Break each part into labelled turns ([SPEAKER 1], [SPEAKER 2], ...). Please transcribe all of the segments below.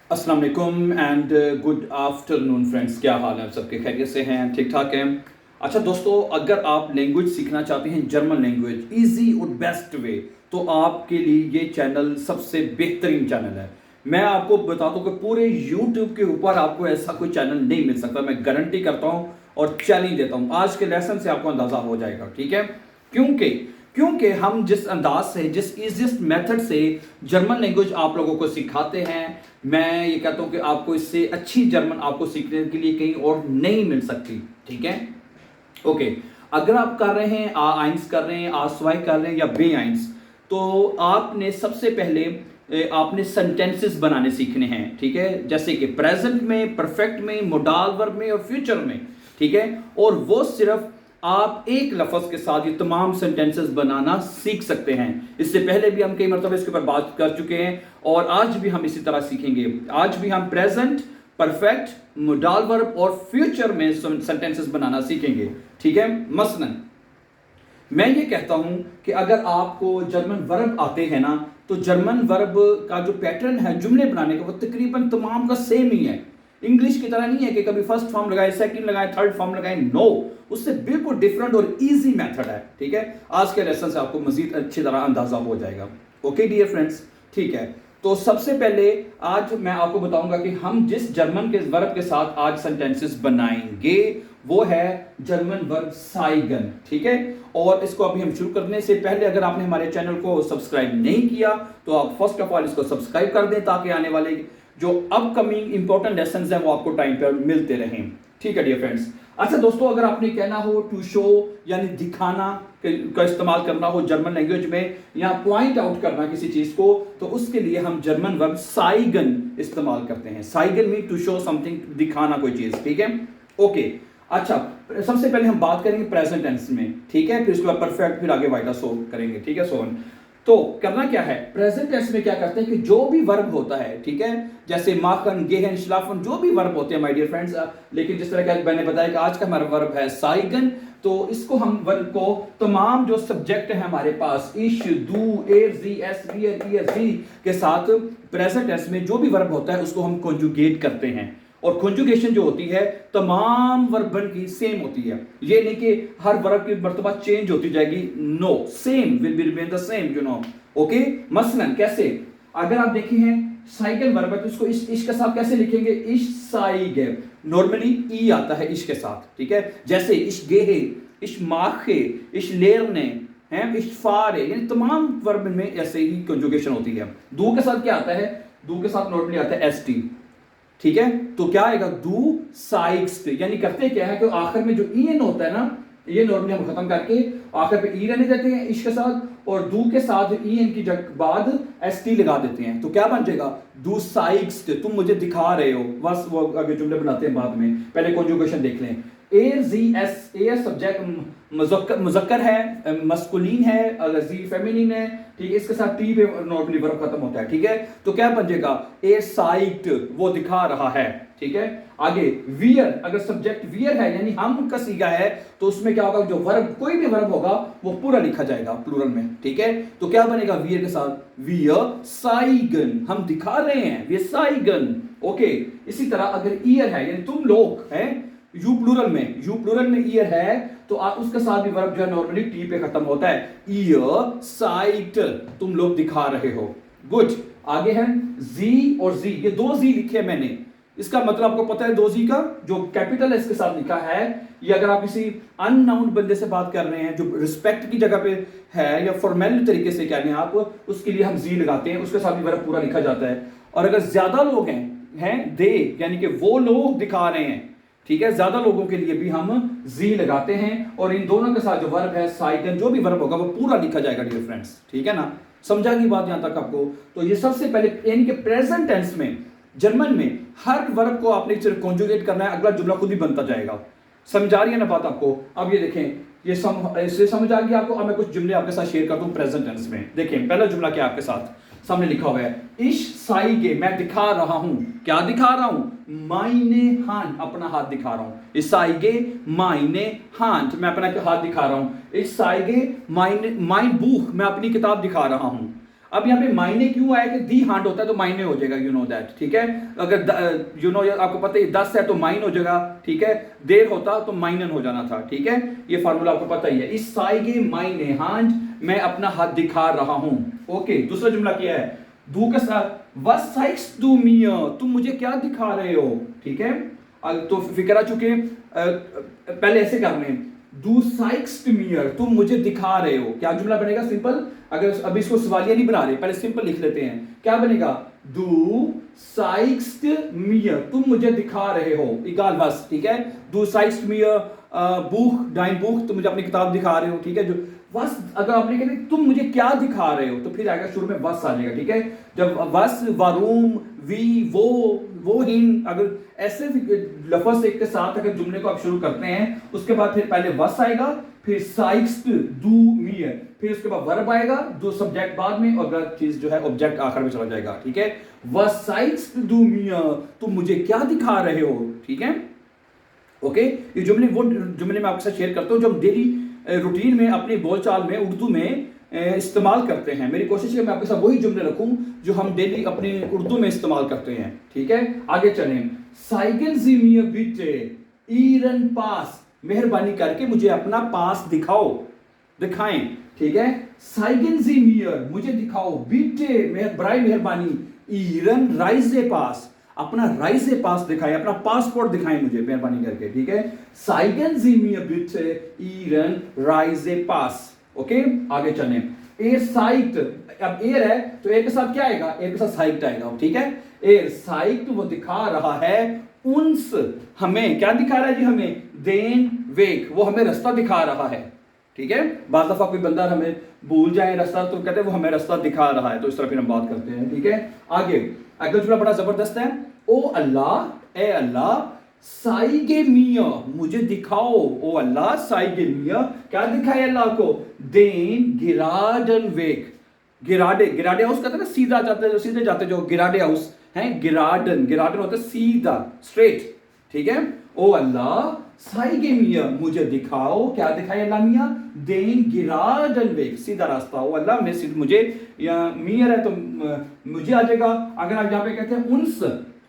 [SPEAKER 1] अस्सलाम वालेकुम and good afternoon friends. क्या हाल है आप सबके? खैरियत से हैं? ठीक ठाक हैं? अच्छा दोस्तों, अगर आप लैंग्वेज सीखना चाहते हैं, जर्मन लैंग्वेज इजी और बेस्ट वे, तो आपके लिए ये चैनल सबसे बेहतरीन चैनल है। मैं आपको बता दूं कि पूरे यूट्यूब के ऊपर आपको ऐसा कोई चैनल नहीं मिल सकता। मैं गारंटी करता हूं और चैलेंज देता हूं, आज के लेसन से आपको अंदाजा हो जाएगा। ठीक है? क्योंकि क्योंकि हम जिस अंदाज से, जिस इजीएस्ट मेथड से जर्मन लैंग्वेज आप लोगों को सिखाते हैं, मैं ये कहता हूं कि आपको इससे अच्छी जर्मन आपको सीखने के लिए कहीं और नहीं मिल सकती। ठीक है? ओके। अगर आप कर रहे हैं आ आइंस कर रहे हैं, आ स्वाई कर रहे हैं या बे आइंस, तो आपने सबसे पहले आपने सेंटेंसेस बनाने सीखने हैं। ठीक है? जैसे कि प्रेजेंट में, परफेक्ट में, मोडाल वर्ब में और फ्यूचर में। ठीक है? और वो सिर्फ आप एक लफ्ज के साथ ये तमाम सेंटेंसेस बनाना सीख सकते हैं। इससे पहले भी हम कई मरतबा इसके ऊपर बात कर चुके हैं और आज भी हम इसी तरह सीखेंगे। आज भी हम प्रेजेंट, परफेक्ट, मोडाल वर्ब और फ्यूचर में सेंटेंसेस बनाना सीखेंगे। ठीक है? मसलन मैं ये कहता हूं कि अगर आपको जर्मन वर्ब आते हैं ना, तो जर्मन वर्ब का जो पैटर्न है जुमले बनाने का, वो तकरीबन तमाम का सेम ही है। इंग्लिश की तरह नहीं है कि कभी फर्स्ट फॉर्म लगाए, सेकंड लगाए, थर्ड फॉर्म लगाए। नो, उससे बिल्कुल डिफरेंट और इजी मेथड है। ठीक है? आज के लेसन से आपको मजीद अच्छी तरह अंदाजा हो जाएगा। ओके डियर फ्रेंड्स, ठीक है। तो सबसे पहले आज मैं आपको बताऊंगा कि हम जिस जर्मन के वर्ब के साथ आज सेंटेंसेस बनाएंगे वो है जर्मन वर्ब साइगन। ठीक है? और इसको अभी हम शुरू करने से पहले, अगर आपने हमारे चैनल को सब्सक्राइब नहीं किया तो आप फर्स्ट ऑफ ऑल इसको सब्सक्राइब कर दें, ताकि आने वाले जो अपकमिंग इंपॉर्टेंट लेसन हैं वो आपको टाइम पर मिलते रहें। ठीक है डियर फ्रेंड्स। अच्छा दोस्तों, अगर आपने कहना हो टू शो यानी दिखाना का इस्तेमाल करना हो जर्मन लैंग्वेज में, या पॉइंट आउट करना किसी चीज को, तो उसके लिए हम जर्मन वर्ब साइगन इस्तेमाल करते हैं। साइगन मीन टू शो समथिंग, दिखाना कोई चीज। ठीक है? ओके। अच्छा, सबसे पहले हम बात करेंगे प्रेजेंट टेंस में। ठीक है? फिर उसके बाद परफेक्ट, फिर आगे वाइडा सो करेंगे। ठीक है? So on. तो करना क्या है, प्रेजेंट टेंस में क्या करते हैं कि जो भी वर्ब होता है, ठीक है, जैसे माखन, गेहन, श्लाफन, जो भी वर्ब होते हैं माय डियर फ्रेंड्स, लेकिन जिस तरह का मैंने बताया कि आज का हमारा वर्ब है साइगन, तो इसको हम वर्ब को तमाम जो सब्जेक्ट है हमारे पास, इश, दू, एर, जी, एस, वियर, ईयर, जी के साथ प्रेजेंट टेंस में जो भी वर्ब होता है उसको हम कॉन्जुगेट करते हैं। और कॉन्जुगेशन जो होती है तमाम वर्बन की सेम होती है। ये नहीं कि हर वर्ब की मर्तबा चेंज होती जाएगी। No, same will be remain the same, you know. Okay? मसलन कैसे, अगर आप देखें हैं साइकिल वर्ब है तो इसको इश के साथ कैसे लिखेंगे? इश साइग। नॉर्मली ई आता है इश के साथ। ठीक है? जैसे इश गेहे, इश माखे, इश लेरने हैं, इश फारे, यानी तमाम वर्ब में ऐसे ही कॉन्जुगेशन होती है। दू के साथ क्या आता है? दू के साथ नॉर्मली आता है एस टी। ठीक है? तो क्या आएगा? दू साइक्स। यानी करते क्या है कि आखिर में जो ईएन होता है ना, ये नॉर्मली हम खत्म करके आखिर पे ई रहने देते हैं इश के साथ, और दू के साथ ईएन की बाद एस टी लगा देते हैं। तो क्या बन जाएगा? दू साइक्स, तुम मुझे दिखा रहे हो। बस वो आगे जुमले बनाते हैं बाद में, पहले कॉन्जुगेशन देख लें। ए जी एस, ए सब्जेक्ट मुजक्कर है, मस्कुलिन है, अगर जी फेमिनिन है। ठीक है? इसके साथ टी पे नॉर्मली वर्ब खत्म होता है। ठीक है? तो क्या बन जाएगा? ए साइट, वो दिखा रहा है। ठीक है? आगे वियर, अगर सब्जेक्ट वियर है यानी हम का सीगा है, तो उसमें क्या होगा? जो वर्ब, कोई भी वर्ब होगा वो पूरा लिखा जाएगा प्लूरल में। ठीक है? तो क्या बनेगा वियर के साथ? वियर साइगन, हम दिखा रहे हैं, वियर साइगन। ओके। इसी तरह अगर ईयर है यानी तुम लोग हैं, यू प्लूरल में ईयर है, तो आप उसके साथ भी वर्ब जो है नॉर्मली टी पे खत्म होता है। ईयर साइट, तुम लोग दिखा रहे हो। गुड। आगे है जी और जी, ये दो जी लिखे मैंने, इसका मतलब आपको पता है दो जी का जो कैपिटल है इसके साथ लिखा है। ये अगर आप किसी अननाउन बंदे से बात कर रहे हैं जो रिस्पेक्ट की जगह पे है या फॉर्मल तरीके से कह रहे हैं आप, उसके लिए हम जी लगाते हैं, उसके साथ भी वर्ब पूरा लिखा जाता है। और अगर ज्यादा लोग हैं दे, यानी कि वो लोग दिखा रहे हैं, ठीक है, ज्यादा लोगों के लिए भी हम जी लगाते हैं, और इन दोनों के साथ जो वर्ब है साइगन, जो भी वर्ब होगा वो पूरा लिखा जाएगा डियर फ्रेंड्स। ठीक है ना? समझा की बात यहां तक आपको? तो ये सबसे पहले इनके प्रेजेंट टेंस में जर्मन में हर वर्ब को आपने सिर्फ कॉन्जुगेट करना है, अगला जुमला खुद ही बनता जाएगा। समझा रही है ना बात आपको? अब ये देखें, ये समझ आ गया आपको? अब मैं कुछ जुमले आपके साथ शेयर करता हूं प्रेजेंट टेंस में। देखें पहला जुमला क्या आपके साथ सामने लिखा हुआ है? इश साइगे, मैं दिखा रहा हूं। क्या दिखा रहा हूं? माइने हाथ, अपना हाथ दिखा रहा हूं। इस साइगे माइने हाथ, मैं अपना हाथ दिखा रहा हूं। इस साइगे माइन बुक, मैं अपनी किताब दिखा रहा हूं। अब यहाँ पे मायने क्यों आया कि दी हांड होता है तो मायने हो जाएगा, यू नो दैट, ठीक है। अगर यू नो आपको पता है 10 है तो माइन हो जाएगा, ठीक है। देर होता तो माइनन हो जाना था, ठीक है। ये फार्मूला आपको पता ही है। इस साइगे मायने हांड, मैं अपना हाथ दिखा रहा हूं। ओके, दूसरा जुमला क्या है, दू के साथ व्हाट साइक्स डू मिया, तुम मुझे क्या दिखा रहे हो, ठीक है। तो फिक्र आ चुके, पहले ऐसे करने, डू साइक्स मियर, तुम मुझे दिखा रहे हो। क्या जुमला बनेगा सिंपल, अगर अभी इसको सवालिया नहीं बना रहे, पहले सिंपल लिख लेते हैं। क्या बनेगा, डू साइक्स मियर, तुम मुझे दिखा रहे हो, इगाल बस, ठीक है। डू साइक्स मियर बुक डाइन बुक, तुम मुझे अपनी किताब दिखा रहे हो, ठीक है। जो वस, अगर आपने कहते तुम मुझे क्या दिखा रहे हो, तो फिर आएगा शुरू में वस आ जाएगा, ठीक है। जब वस, वारूम, वी, वो हिन, अगर ऐसे लफ्ज एक के साथ अगर जुमले को आप शुरू करते हैं, उसके बाद फिर पहले वस आएगा, फिर साइक्स डू मियर, फिर उसके बाद वर्ब आएगा, दो सब्जेक्ट बाद में, और अगला चीज जो है ऑब्जेक्ट आखिर में चला जाएगा, ठीक है। वस साइक्स डू मियर, तुम मुझे क्या दिखा रहे हो, ठीक है। ओके, ये जुमले वो जुमले मैं आपके साथ शेयर करता हूं जो हम डेली रूटीन में अपनी बोलचाल में उर्दू में इस्तेमाल करते हैं। मेरी कोशिश है मैं आपके साथ वही जुमले रखूं जो हम डेली अपनी उर्दू में इस्तेमाल करते हैं, ठीक है। आगे चलें, साइकिल जीमिया बीटे ईरन पास, मेहरबानी करके मुझे अपना पास दिखाओ, दिखाएं, ठीक है। साइकिल जीमियर, मुझे दिखाओ, बीटे बराए मेहरबानी, ईरन राइजे पास, अपना राइजे पास दिखाएं, अपना पासपोर्ट दिखाएं मुझे मेहरबानी करके, ठीक है। साइगन जीमिया बिटे ईरन राइजे पास। ओके, आगे चलें, एयर साइट, अब एयर है तो एयर के साथ क्या आएगा, एयर के साथ साइट आएगा, ठीक है। एयर साइट, वो दिखा रहा है, उन्स, हमें क्या दिखा रहा है जी, हमें देन वेक, वो हमें रास्ता दिखा रहा है, ठीक है। बाद दफा कोई बंदा हमें भूल जाए रास्ता तो कहते हैं वो हमें रास्ता दिखा रहा है, तो इस तरह फिर हम बात करते हैं, ठीक है। आगे अगला जुमला बड़ा जबरदस्त है, ओ अल्लाह, ए अल्लाह, साइगे मिया, मुझे दिखाओ, ओ अल्लाह साइगे मिया, क्या दिखाए अल्लाह को, देन गिराडन वेक, गिराडे हाउस कहते हैं ना, सीधा जाते, सीधे जाते जो गिराडे हाउस है, गिराडन होता है सीधा स्ट्रेट, ठीक है। ओ अल्लाह साइगे मिया, मुझे दिखाओ, क्या दिखाए अल्लाह मिया, देन गिराडन वेक, सीधा रास्ता, ओ अल्लाह मैं मुझे, मियर है तो मुझे आ जाएगा। अगर आप यहाँ पे कहते हैं उन्स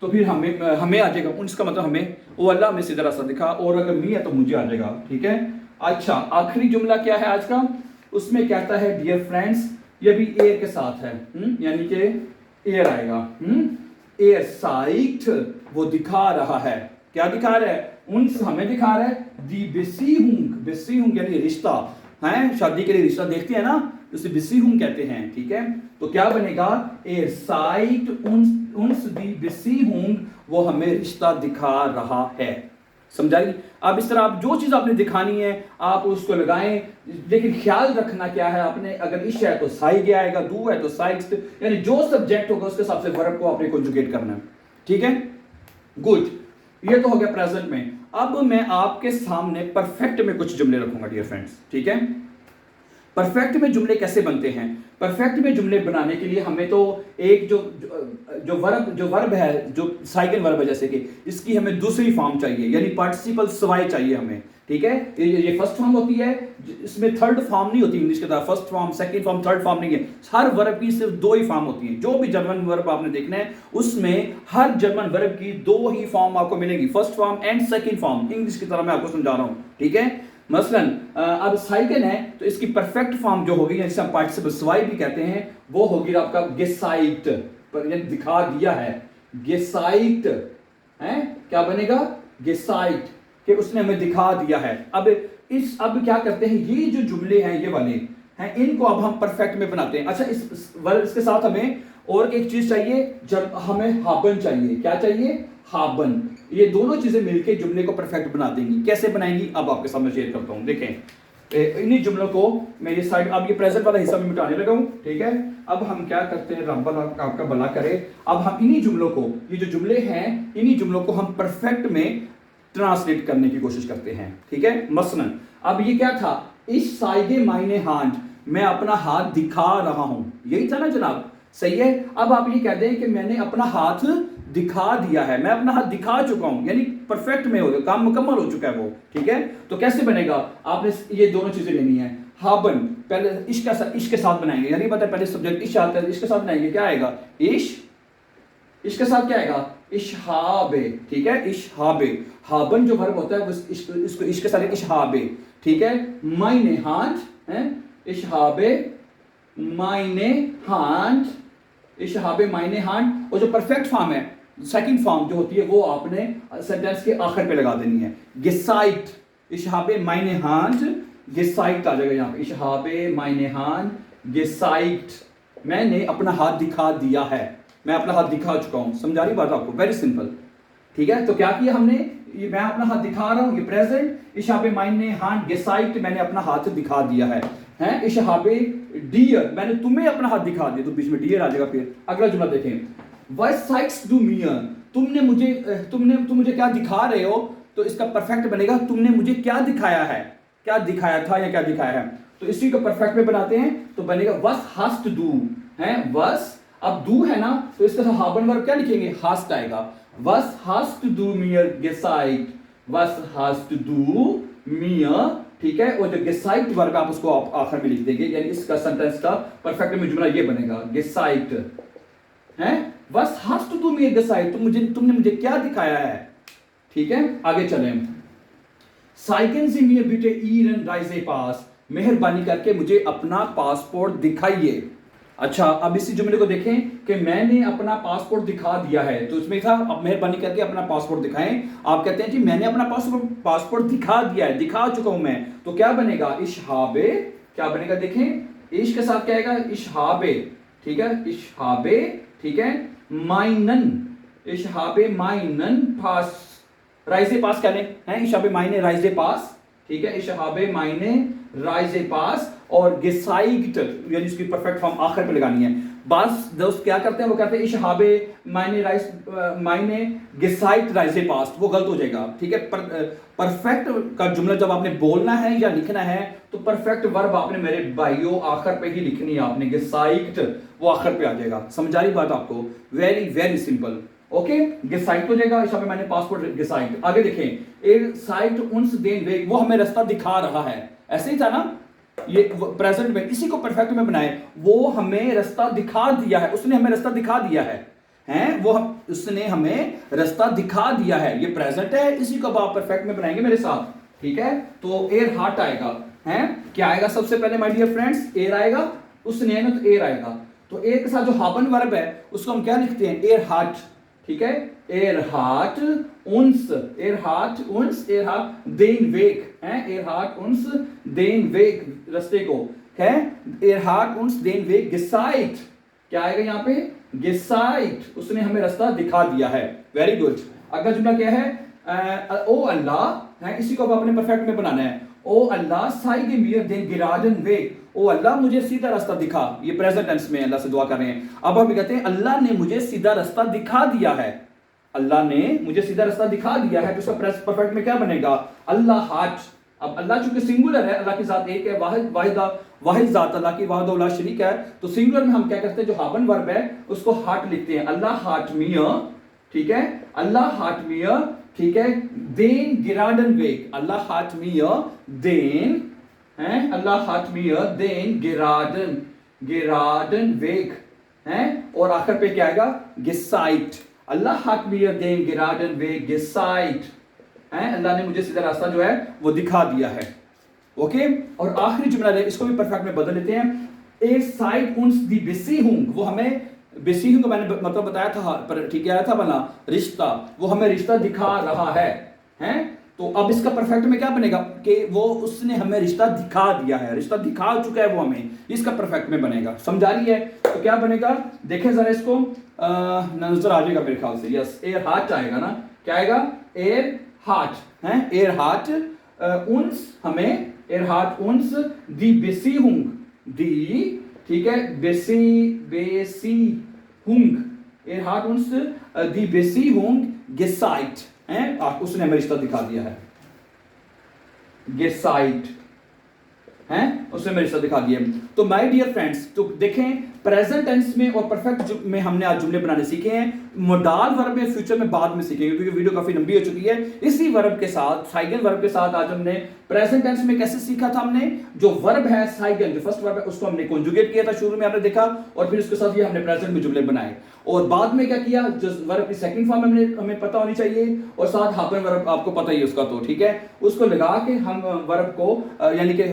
[SPEAKER 1] तो फिर हमें आ जाएगा, उन्स का मतलब हमें, ओ अल्लाह में सीधा रास्ता दिखा, और अगर मी है तो मुझे आ जाएगा, ठीक है। अच्छा, आखिरी जुमला क्या है आज का, उसमें कहता है डियर फ्रेंड्स, ये भी एयर के साथ है, यानी कि एयर आएगा, एयर साइट, वो दिखा रहा है, क्या दिखा रहा है, उन्स हमें दिखा रहा है, दी बेसीहुंग यानी रिश्ता है, शादी के लिए रिश्ता देखते हैं ना, उसे बेसीहुंग कहते हैं, ठीक है। तो क्या बनेगा, एयर साइट उन्स दी बेसीहुंग, वो हमें रिश्ता दिखा रहा है, समझाई। अब इस तरह आप जो चीज आपने दिखानी है आप उसको लगाएं, लेकिन ख्याल रखना क्या है आपने, अगर इश है तो साइगे आएगा, दू है तो साइक्स, यानी जो सब्जेक्ट होगा उसके हिसाब से वर्ब को आपने कंजुगेट करना है, ठीक है। गुड, ये तो हो गया प्रेजेंट में। अब मैं आपके सामने परफेक्ट में कुछ जुमले रखूंगा डियर फ्रेंड्स, ठीक है। परफेक्ट में जुमले कैसे बनते हैं, परफेक्ट में जुमले बनाने के लिए हमें तो एक जो वर्ब है, जो साइकिल वर्ब है, जैसे कि इसकी हमें दूसरी फॉर्म चाहिए, यानी पार्टिसिपल सवाई चाहिए हमें, ठीक है। ये फर्स्ट फॉर्म होती है, इसमें थर्ड फॉर्म नहीं होती इंग्लिश के तरह, first form, second form, third form नहीं है। हर वर्ब की सिर्फ दो ही फॉर्म होती है, जो भी जर्मन वर्ब आपने देखना है उसमें हर जर्मन वर्ब की दो ही फॉर्म आपको मिलेगी, first form and second form, English की तरह मैं आपको समझा रहा हूं, ठीक है। मसलन अब साइकिल है तो इसकी परफेक्ट फॉर्म जो होगी, जिसे हम पार्टिसिपल सवाई भी कहते हैं, वो होगी आपका गेसाइट, पर ये दिखा दिया है, गेसाइट है, क्या बनेगा, गेसाइट, कि उसने हमें दिखा दिया है। अब क्या करते हैं, ये जो जुमले हैं ये वाले हैं, इनको अब हम परफेक्ट में बनाते हैं। अच्छा, इसके साथ हमें और एक चीज चाहिए, जब हमें हाबन चाहिए, क्या चाहिए, हाबन। ये दोनों चीजें मिलकर जुमले को परफेक्ट बना देंगी। कैसे बनाएंगी अब आपके सामने शेयर करता हूं, देखें। इन्हीं जुमलों को मेरी साइड, अब ये प्रेजेंट वाला हिस्सा में मिटाने लगा हूं, ठीक है। अब हम क्या करते हैं, रब आपका भला करे, अब हम इन्हीं जुमलों को, ये जो जुमले हैं इन्हीं जुमलों को हम परफेक्ट में ट्रांसलेट करने की कोशिश करते हैं, ठीक है। मसलन अब ये क्या था, इस साइगे मायने हाथ, मैं अपना हाथ दिखा रहा हूं, यही था ना जनाब, सही है। अब आप ये कह दें कि मैंने अपना हाथ दिखा दिया है, मैं अपना हाथ दिखा चुका हूं, यानी परफेक्ट में हो गया, काम मुकम्मल हो चुका है वो, ठीक है। तो कैसे बनेगा, आपने ये दोनों चीजें लेनी है, हाबन, पहले इश के साथ बनाएंगे, यानी पता है पहले सब्जेक्ट इश आता है, इश के साथ बनाएंगे, क्या आएगा इश के साथ क्या आएगा इशहाबे, ठीक है, इशहाबे, हाबन जो वर्ब होता है वो इसको इश के साथ इशहाबे, ठीक है, मायने हाथ है, इशहाबे मायने हाथ, इशहाबे मायने हाथ, और जो परफेक्ट फॉर्म है सेकंड फॉर्म जो होती है वो आपने सेंटेंस के आखिर पे लगा देनी है, गिसाइट, इशहाबे मायने हाथ गिसाइट आ जाएगा यहाँ पे, इशहाबे मायने हाथ गिसाइट, मैंने अपना हाथ दिखा दिया है, मैं अपना हाथ दिखा चुका हूं, समझा रही बात आपको, वेरी सिंपल, ठीक है। तो क्या किया हमने, ये मैं अपना हाथ दिखा रहा हूं, ये प्रेजेंट, इशहाबे मायने हाथ गेसाइट, मैंने अपना हाथ दिखा दिया है, हैं, इशहाबे डियर, मैंने तुम्हें अपना हाथ दिखा दिया, तो बीच में डियर आ जाएगा। फिर अगला जुमला देखें, व्हाट साइट्स डू मियर, तुम मुझे क्या दिखा रहे हो, तो इसका परफेक्ट बनेगा तुमने मुझे क्या दिखाया है, क्या दिखाया था या क्या दिखाया है, तो इसी को परफेक्ट में बनाते हैं तो बनेगा वस हास्ट डू, हैं, वस, अब डू है ना तो इसका हाबन वर्ब क्या लिखेंगे, हास्ट आएगा, वस हास्ट डू मियर गेसाइट, वस हास्ट डू मियर, ठीक है, और जो गेसाइट वर्ब आप उसको आप आखिर में लिख देंगे, यानी इसका सेंटेंस का परफेक्ट में जुमला ये बनेगा, गेसाइट, हैं, वस हास्ट डू मियर गेसाइट, तुमने मुझे क्या दिखाया है, ठीक है। आगे चलें, साइकिल से मियर बिटे ईरन राइजे पास, मेहरबानी करके मुझे अपना पासपोर्ट दिखाइए। अच्छा, अब इसी जुमले को देखें कि मैंने अपना पासपोर्ट दिखा दिया है, तो उसमें था अब मेहरबानी करके अपना पासपोर्ट दिखाएं, आप कहते हैं जी मैंने अपना पासपोर्ट दिखा दिया है, दिखा चुका हूं मैं, तो क्या बनेगा इशहाबे, क्या बनेगा देखें, इश के साथ क्या आएगा इशहाबे, ठीक है, इशहाबे, ठीक है, माइनन, इशहाबे माइनन पास, राइजे पास कहने हैं, इशहाबे मायने राइजे पास, ठीक है, इशहाबे मायने राइजे पास, और गेसाइट यानी इसकी परफेक्ट फॉर्म आखिर पे लगानी है। बस दोस्त क्या करते हैं, वो कहते हैं इशहाबे मायने गेसाइट राइजे पास, वो गलत हो जाएगा, ठीक है। परफेक्ट का जुमला जब आपने बोलना है या लिखना है तो परफेक्ट वर्ब आपने मेरे भाइयों आखिर पे ही लिखनी है, आपने गेसाइट वो आखिर पे आ जाएगा, समझा रही बात आपको, वेरी वेरी सिंपल, ओके, गेसाइट हो जाएगा, इस मैंने पासपोर्ट गेसाइट। आगे देखें, एक साइट उन्स देन वेग, वो हमें रास्ता दिखा रहा है, ऐसे ही था ना, ये प्रेजेंट में, इसी को परफेक्ट में बनाए, वो हमें रास्ता दिखा दिया है, उसने हमें रास्ता दिखा दिया है, हैं, वो उसने हमें रास्ता दिखा दिया है, ये प्रेजेंट है, इसी को आप परफेक्ट में बनाएंगे मेरे साथ, ठीक है। तो एयर हार्ट आएगा, हैं, क्या आएगा सबसे पहले माय डियर फ्रेंड्स, एयर आएगा, उसने ना तो एयर आएगा, तो एयर के साथ जो हाबन वर्ब है उसको हम क्या लिखते हैं, एयर हार्ट, ठीक है, एयर हार्ट उन्स, एयर हार्ट उन्स, एयर हार्ट देन वेग, हैं, एयर हार्ट उन्स देन वेग, रास्ते को है, एयर हार्ट उन्स देन वेग गेसाइट, क्या आएगा यहाँ पे गेसाइट, उसने हमें रास्ता दिखा दिया है, वेरी गुड। अगला जुमला क्या है, ओ अल्लाह, है, इसी को अब अपने परफेक्ट में बनाना है, ओ अल्लाह साइड मियर देन गिराडन वेग, ओ अल्लाह मुझे सीधा रास्ता दिखा, ये प्रेजेंट टेंस में अल्लाह से दुआ कर रहे हैं, अब हम कहते हैं अल्लाह ने मुझे सीधा रास्ता दिखा दिया है, अल्लाह ने मुझे सीधा रास्ता दिखा दिया है, तो इसका परफेक्ट में क्या बनेगा अल्लाह हाट, अब अल्लाह चूंकि सिंगुलर है, अल्लाह की जात एक है, वाहिद जात अल्लाह की वाहिद ला शरीक है, तो सिंगुलर में हम क्या करते हैं, जो हाबन वर्ब है उसको हाट लिखते हैं, अल्लाह हाट मिया, ठीक है, अल्लाह हाट मिया, ठीक है, देन गिराडन वेग, अल्लाह हाट मिया देन, हैं, अल्लाह हाट मिया देन गिराडन वेग, हैं, और आखिर पे क्या आएगा गेसाइट, अल्लाह हाट मिया देन गिराडन वेग गेसाइट, हैं, अल्लाह ने मुझे सीधा रास्ता जो है वो दिखा दिया है, ओके। और आखिरी जुमला है, इसको भी परफेक्ट में बदल लेते हैं, एक साइड उन्स दी बेसी हूं, वो हमें बेसी हूं, मैंने मतलब बताया था, पर ठीक है था बना रिश्ता, वो हमें रिश्ता दिखा रहा है, हैं, तो अब इसका परफेक्ट में क्या बनेगा कि वो उसने हमें रिश्ता दिखा दिया है, रिश्ता दिखा चुका है वो हमें, इसका परफेक्ट में बनेगा, समझा रही है, तो क्या बनेगा देखें जरा इसको, नजर आ जाएगा मेरे ख्याल से, यस, एयर हार्ट आएगा ना, क्या आएगा एयर हार्ट, हैं, एयर हार्ट उन्स हमें, एयर हार्ट उन्स दी बेसी हुंग, दी, ठीक है, बेसी हुंग, एयर हार्ट उन्स दी बेसी हुंग गेसाइट, हैं, उसने हमें रिश्ता दिखा दिया है, गेसाइट, हैं, उसने हमें रिश्ता दिखा दिया। तो माय डियर फ्रेंड्स, तो देखें प्रेजेंट टेंस में और परफेक्ट में हमने आज जुमले बनाने सीखे हैं। मोडाल वर्ब में फ्यूचर में बाद में सीखेंगे क्योंकि वीडियो काफी लंबी हो चुकी है। इसी वर्ब के साथ, साइगन वर्ब के साथ आज हमने प्रेजेंट टेंस में कैसे सीखा था, हमने जो वर्ब है साइगन, जो फर्स्ट वर्ब है उसको हमने कॉन्जुगेट किया था, शुरू में आपने देखा, और फिर उसके साथ ये हमने प्रेजेंट में जुमले बनाए। और बाद में क्या किया, जो वर्ब की सेकंड फॉर्म हमें पता होनी चाहिए, और साथ हाबन वर्ब आपको पता ही है उसका, तो ठीक है, उसको लगा के हम वर्ब को यानी कि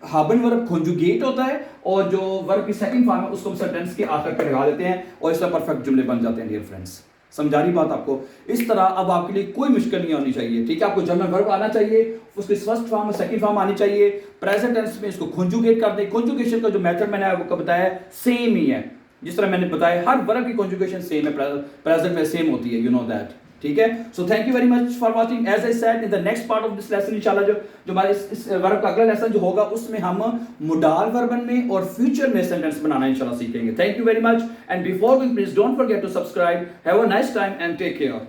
[SPEAKER 1] हाबन वर्ब कॉन्जुगेट होता है और जो वर्ब की सेकंड फॉर्म है उसको हम सेंटेंस के आखिर पे लगा देते हैं और इससे परफेक्ट जुमले बन जाते हैं। डियर फ्रेंड्स, समझा रही बात आपको? इस तरह अब आपके लिए कोई मुश्किल नहीं होनी चाहिए, ठीक है। आपको जर्मन वर्ब आना चाहिए, उसकी फर्स्ट फॉर्म और सेकंड फॉर्म आनी चाहिए, प्रेजेंट टेंस में इसको कॉन्जुगेट कर दे। कॉन्जुगेशन का जो मेथड मैंने आपको बताया सेम ही है, जिस तरह मैंने बताया हर वर्ब की कॉन्जुगेशन सेम है, प्रेजेंट में सेम होती है, यू नो दैट, ठीक है। So thank you very much for watching. As I said in the next part of this lesson इंशाल्लाह जो हमारे इस वर्ब का अगला लेसन जो होगा उसमें हम मोडाल वर्बन में और फ्यूचर में सेंटेंस बनाना इंशाल्लाह सीखेंगे। Thank you very much and before going please don't forget to subscribe. Have a nice time and take care.